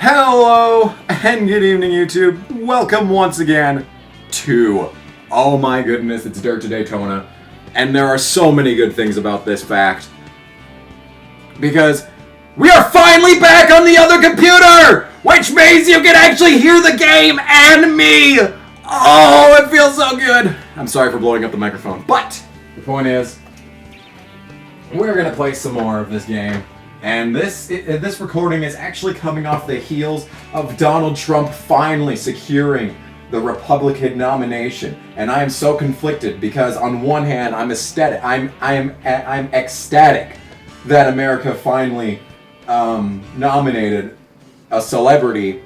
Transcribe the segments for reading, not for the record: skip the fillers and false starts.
Hello and good evening, YouTube. Welcome once again to, oh my goodness, it's Dirt to Daytona. And there are so many good things about this fact. Because we are finally back on the other computer! Which means you can actually hear the game and me! Oh, it feels so good! I'm sorry for blowing up the microphone. But the point is, we're going to play some more of this game. And this recording is actually coming off the heels of Donald Trump finally securing the Republican nomination. And I am so conflicted because on one hand I'm ecstatic that America finally nominated a celebrity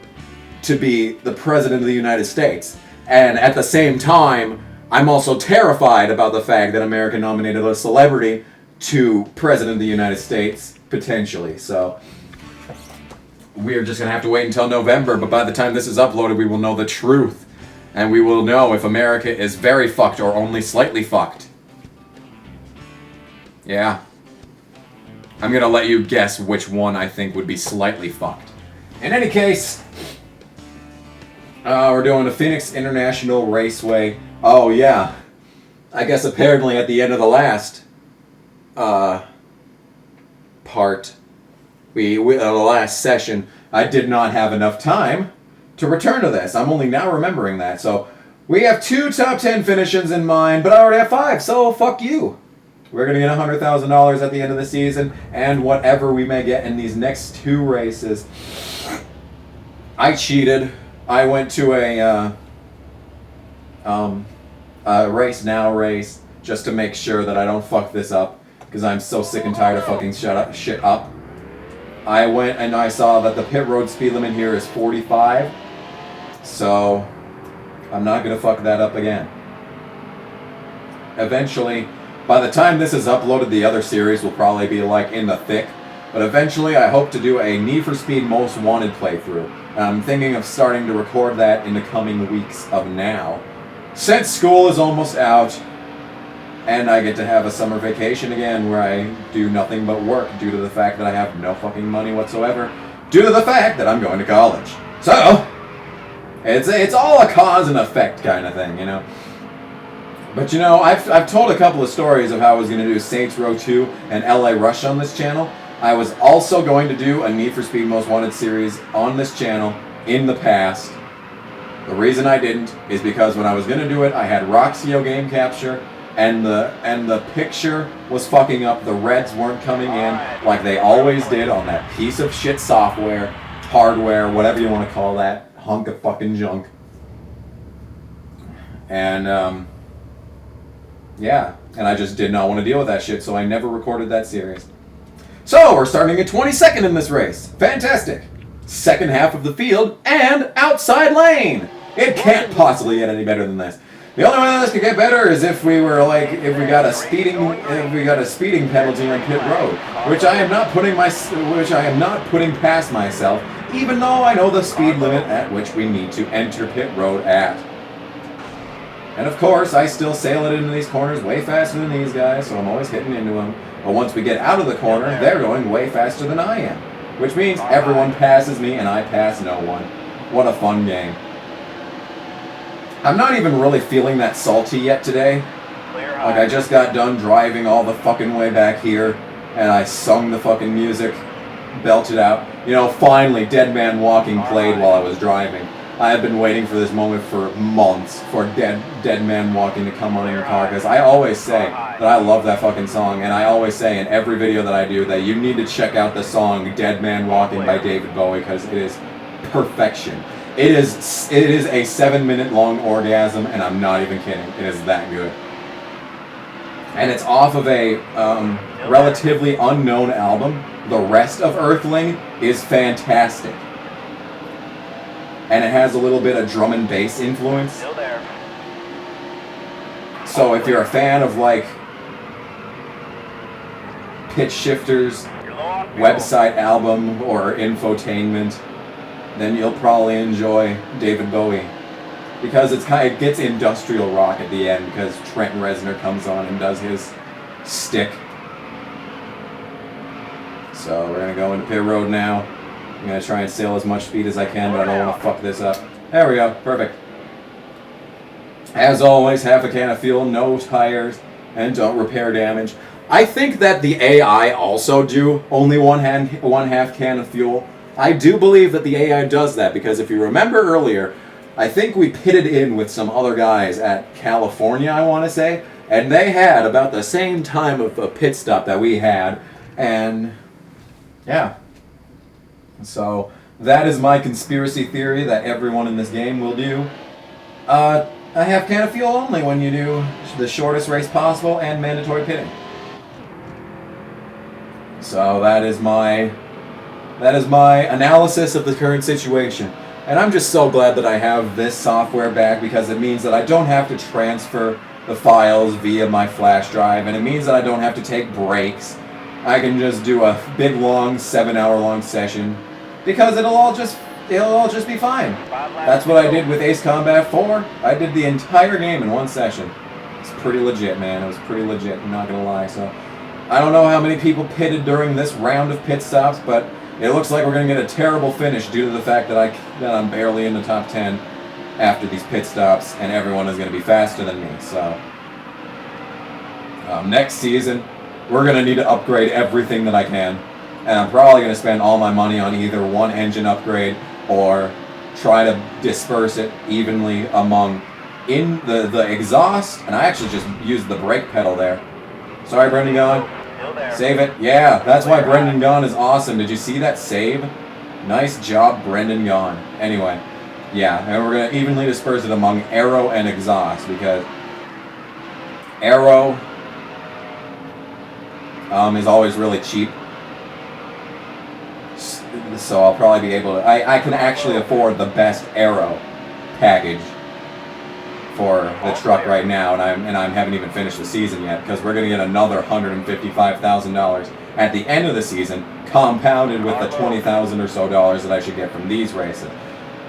to be the President of the United States. And at the same time, I'm also terrified about the fact that America nominated a celebrity to President of the United States, potentially. So we're just gonna have to wait until November, but by the time this is uploaded, we will know the truth. And we will know if America is very fucked or only slightly fucked. Yeah. I'm gonna let you guess which one I think would be slightly fucked. In any case, we're doing the Phoenix International Raceway. Oh yeah. I guess apparently at the end of the last part, the last session, I did not have enough time to return to this. I'm only now remembering that. So we have 2 top 10 finishes in mind, but I already have 5, so fuck you. We're going to get $100,000 at the end of the season, and whatever we may get in these next 2 races. I cheated. I went to a race now race just to make sure that I don't fuck this up, because I'm so sick and tired of fucking shit up. I went and I saw that the pit road speed limit here is 45, so I'm not going to fuck that up again. Eventually, by the time this is uploaded, the other series will probably be like in the thick, but eventually I hope to do a Need for Speed Most Wanted playthrough. And I'm thinking of starting to record that in the coming weeks of now. Since school is almost out, and I get to have a summer vacation again where I do nothing but work due to the fact that I have no fucking money whatsoever, due to the fact that I'm going to college. So, it's all a cause and effect kind of thing, you know. But you know, I've told a couple of stories of how I was going to do Saints Row 2 and LA Rush on this channel. I was also going to do a Need for Speed Most Wanted series on this channel in the past. The reason I didn't is because when I was going to do it, I had Roxio game capture, and the picture was fucking up. The reds weren't coming in like they always did on that piece of shit software, hardware, whatever you want to call that hunk of fucking junk. And yeah, and I just did not want to deal with that shit, so I never recorded that series. So we're starting at 22nd in this race. Fantastic. Second half of the field and outside lane. It can't possibly get any better than this. The only way that this could get better is if we got a speeding penalty on pit road, which I am not putting past myself, even though I know the speed limit at which we need to enter pit road at. And of course, I still sail it into these corners way faster than these guys, so I'm always hitting into them. But once we get out of the corner, they're going way faster than I am, which means everyone passes me and I pass no one. What a fun game. I'm not even really feeling that salty yet today. Like, I just got done driving all the fucking way back here, and I sung the fucking music, belted out. You know, finally, Dead Man Walking played while I was driving. I have been waiting for this moment for months, for Dead Man Walking to come on in your car, because I always say that I love that fucking song, and I always say in every video that I do that you need to check out the song Dead Man Walking by David Bowie, because it is perfection. It is a 7-minute long orgasm, and I'm not even kidding. It is that good. And it's off of a relatively unknown album. The rest of Earthling is fantastic. And it has a little bit of drum and bass influence. Still there. So if you're a fan of like pitch shifters, website album, or infotainment, then you'll probably enjoy David Bowie. Because it gets industrial rock at the end, because Trent Reznor comes on and does his stick. So we're going to go into pit road now. I'm going to try and sail as much speed as I can, but I don't want to fuck this up. There we go. Perfect. As always, half a can of fuel, no tires, and don't repair damage. I think that the AI also do only one half can of fuel. I do believe that the AI does that because if you remember earlier, I think we pitted in with some other guys at California, I want to say, and they had about the same time of a pit stop that we had, and yeah. So that is my conspiracy theory that everyone in this game will do. A half can of fuel only when you do the shortest race possible and mandatory pitting. So that is my analysis of the current situation. And I'm just so glad that I have this software back because it means that I don't have to transfer the files via my flash drive, and it means that I don't have to take breaks. I can just do a big long 7-hour-long session because it'll all just be fine. That's what I did with Ace Combat 4. I did the entire game in one session. It's pretty legit, man. It was pretty legit, I'm not gonna lie. So I don't know how many people pitted during this round of pit stops, but it looks like we're gonna get a terrible finish due to the fact that I'm barely in the top 10 after these pit stops, and everyone is gonna be faster than me. So next season, we're gonna need to upgrade everything that I can. And I'm probably going to spend all my money on either one engine upgrade or try to disperse it evenly among the exhaust. And I actually just used the brake pedal there. Sorry, Brendan Gaughan. Save it. Yeah, that's why Brendan Gaughan is awesome. Did you see that save? Nice job, Brendan Gaughan. Anyway, yeah, and we're going to evenly disperse it among aero and exhaust because aero is always really cheap. So I'll probably be able to... I can actually afford the best aero package for the truck right now, and I haven't even finished the season yet because we're going to get another $155,000 at the end of the season, compounded with the $20,000 or so that I should get from these races,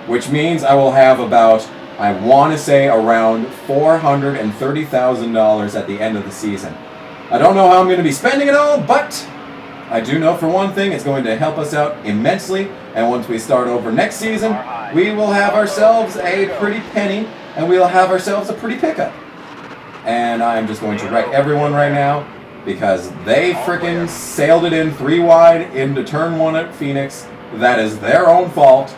which means I will have about, I want to say, around $430,000 at the end of the season. I don't know how I'm going to be spending it all, but I do know for one thing, it's going to help us out immensely, and once we start over next season, we will have ourselves a pretty penny, and we'll have ourselves a pretty pickup. And I'm just going to wreck everyone right now, because they frickin' sailed it in 3 wide into turn 1 at Phoenix. That is their own fault.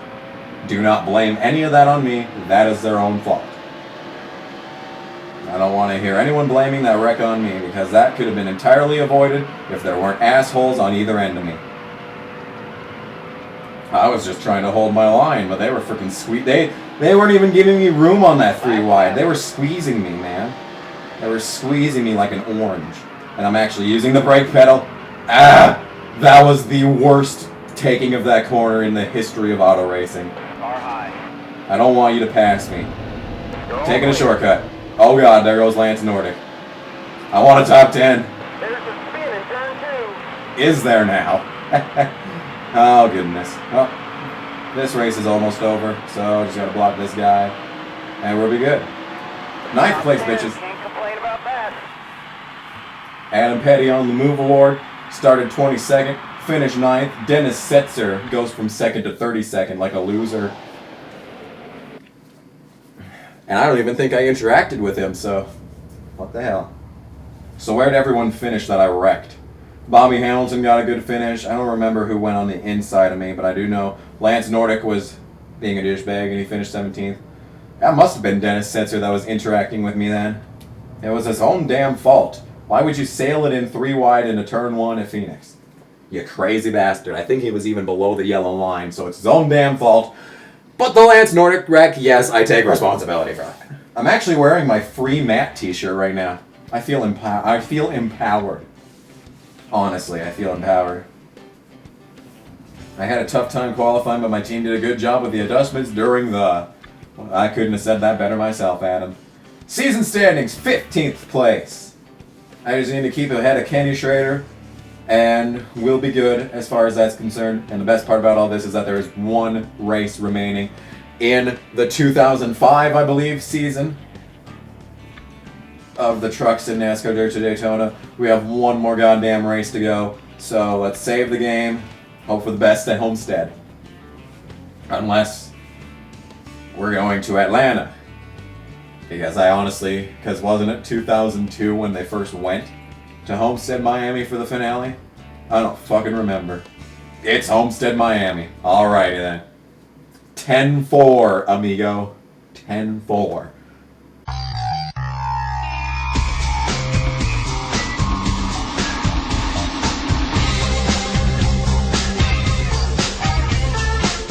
Do not blame any of that on me. That is their own fault. I don't want to hear anyone blaming that wreck on me, because that could have been entirely avoided if there weren't assholes on either end of me. I was just trying to hold my line, but they were freaking they weren't even giving me room on that 3 wide. They were squeezing me, man. They were squeezing me like an orange. And I'm actually using the brake pedal. Ah! That was the worst taking of that corner in the history of auto racing. I don't want you to pass me. Taking a shortcut. Oh god, there goes Lance Nordic. I want a top 10. There's a spin in turn 2. Is there now? Oh goodness. Well, this race is almost over, so just gotta block this guy, and we'll be good. 9th place, bitches. Can't complain about that. Adam Petty on the Move Award. Started 22nd, finished 9th. Dennis Setzer goes from 2nd to 32nd like a loser. And I don't even think I interacted with him, so what the hell. So where'd everyone finish that I wrecked? Bobby Hamilton got a good finish. I don't remember who went on the inside of me, but I do know Lance Nordic was being a douchebag and he finished 17th. That must have been Dennis Setzer that was interacting with me then. It was his own damn fault. Why would you sail it in 3 wide into turn 1 at Phoenix? You crazy bastard. I think he was even below the yellow line, so it's his own damn fault. But the Lance Nordic wreck, yes, I take responsibility for it. I'm actually wearing my Free Matt t-shirt right now. I feel empowered. Honestly, I feel empowered. I had a tough time qualifying, but my team did a good job with the adjustments during the... Well, I couldn't have said that better myself, Adam. Season standings, 15th place. I just need to keep ahead of Kenny Schrader, and we'll be good as far as that's concerned. And the best part about all this is that there is 1 race remaining in the 2005, I believe, season of the trucks in NASCAR Dirt to Daytona. We have 1 more goddamn race to go. So let's save the game. Hope for the best at Homestead. Unless we're going to Atlanta. Because wasn't it 2002 when they first went to Homestead, Miami for the finale? I don't fucking remember. It's Homestead, Miami. Alrighty then. 10-4, amigo. 10-4.